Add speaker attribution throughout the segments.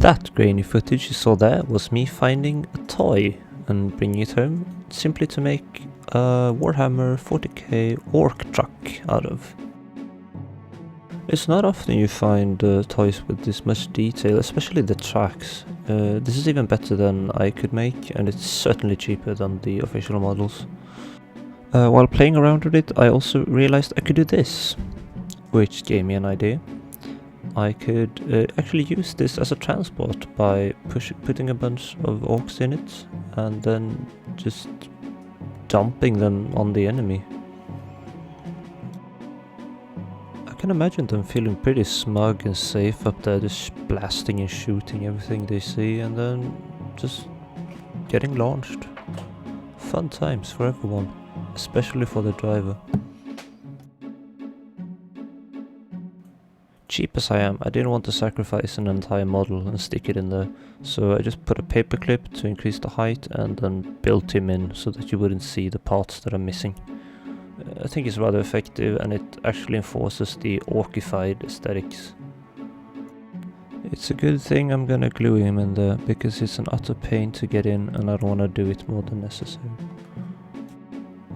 Speaker 1: That grainy footage you saw there was me finding a toy and bringing it home simply to make a Warhammer 40k orc truck out of. It's not often you find toys with this much detail, especially the tracks. This is even better than I could make, and it's certainly cheaper than the official models. While playing around with it, I also realized I could do this, which gave me an idea. I could actually use this as a transport by putting a bunch of orcs in it and then just dumping them on the enemy. I can imagine them feeling pretty smug and safe up there, just blasting and shooting everything they see and then just getting launched. Fun times for everyone, especially for the driver. Cheap as I am, I didn't want to sacrifice an entire model and stick it in there, so I just put a paperclip to increase the height and then built him in so that you wouldn't see the parts that are missing. I think it's rather effective and it actually enforces the orcified aesthetics. It's a good thing I'm gonna glue him in there because it's an utter pain to get in and I don't want to do it more than necessary.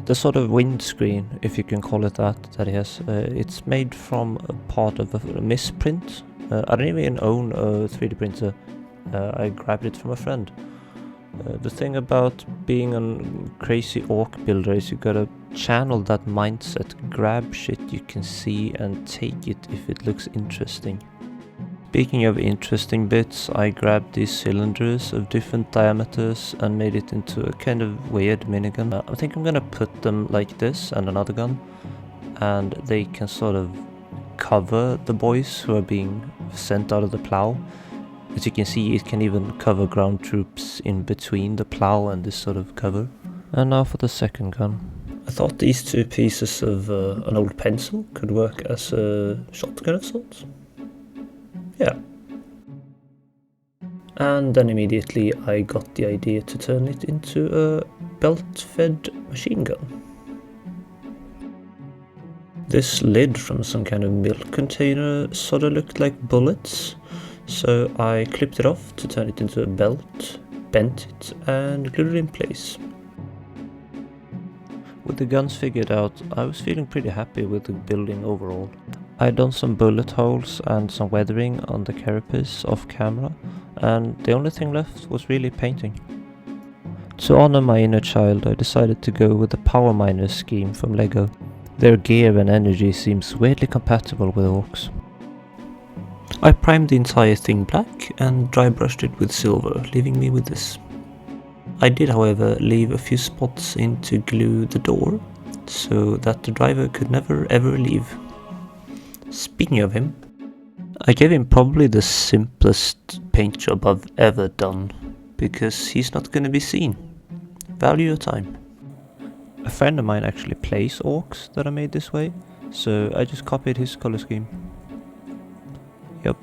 Speaker 1: The sort of windscreen, if you can call it that he has, it's made from a part of a misprint. I don't even own a 3D printer, I grabbed it from a friend. The thing about being a crazy orc builder is you gotta channel that mindset, grab shit you can see and take it if it looks interesting. Speaking of interesting bits, I grabbed these cylinders of different diameters and made it into a kind of weird minigun. I think I'm gonna put them like this and another gun, and they can sort of cover the boys who are being sent out of the plow. As you can see, it can even cover ground troops in between the plow and this sort of cover. And now for the second gun. I thought these two pieces of an old pencil could work as a shotgun of sorts. Yeah. And then immediately I got the idea to turn it into a belt-fed machine gun. This lid from some kind of milk container sort of looked like bullets, so I clipped it off to turn it into a belt, bent it and glued it in place. With the guns figured out, I was feeling pretty happy with the building overall. I'd done some bullet holes and some weathering on the carapace off camera, and the only thing left was really painting. To honor my inner child, I decided to go with the Power Miners scheme from LEGO. Their gear and energy seems weirdly compatible with orcs. I primed the entire thing black and dry brushed it with silver, leaving me with this. I did, however, leave a few spots in to glue the door, so that the driver could never ever leave. Speaking of him, I gave him probably the simplest paint job I've ever done, because he's not going to be seen. Value your time. A friend of mine actually plays orcs that are made this way, so I just copied his color scheme. Yep.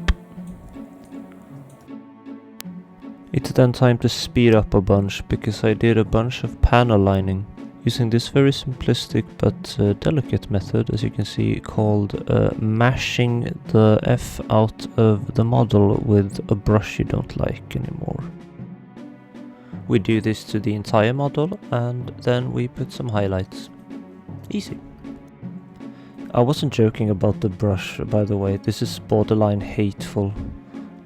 Speaker 1: It's then time to speed up a bunch, because I did a bunch of panel lining using this very simplistic but delicate method, as you can see, called mashing the F out of the model with a brush you don't like anymore. We do this to the entire model and then we put some highlights. Easy. I wasn't joking about the brush, by the way, this is borderline hateful.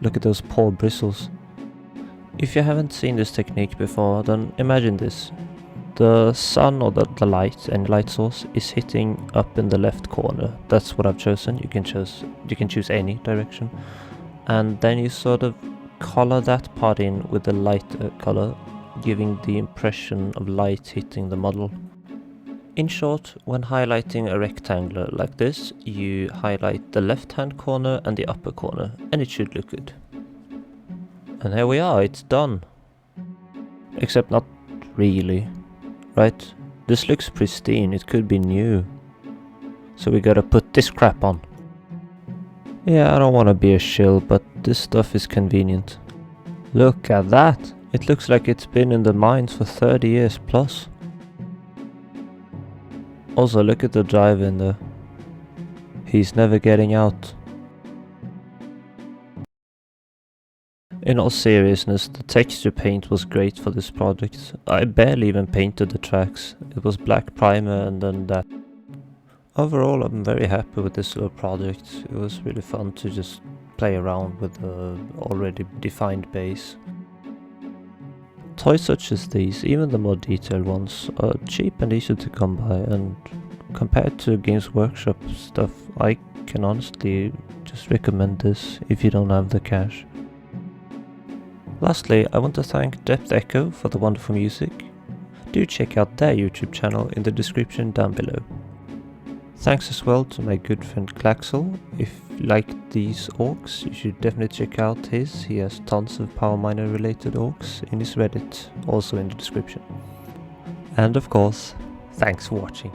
Speaker 1: Look at those poor bristles. If you haven't seen this technique before, then imagine this. The sun or the light, any light source, is hitting up in the left corner. That's what I've chosen. You can choose any direction. And then you sort of color that part in with the lighter color, giving the impression of light hitting the model. In short, when highlighting a rectangle like this, you highlight the left-hand corner and the upper corner, and it should look good. And here we are, it's done. Except not really. Right? This looks pristine, it could be new. So we gotta put this crap on. Yeah, I don't wanna be a shill, but this stuff is convenient. Look at that! It looks like it's been in the mines for 30 years plus. Also, look at the driver in there. He's never getting out. In all seriousness, the texture paint was great for this project. I barely even painted the tracks. It was black primer and then that. Overall, I'm very happy with this little project. It was really fun to just play around with the already defined base. Toys such as these, even the more detailed ones, are cheap and easy to come by, and compared to Games Workshop stuff, I can honestly just recommend this if you don't have the cash. Lastly, I want to thank Depth Echo for the wonderful music. Do check out their YouTube channel in the description down below. Thanks as well to my good friend Klaxel. If you like these orcs, you should definitely check out his. He has tons of Power Miner related orcs in his Reddit, also in the description. And of course, thanks for watching.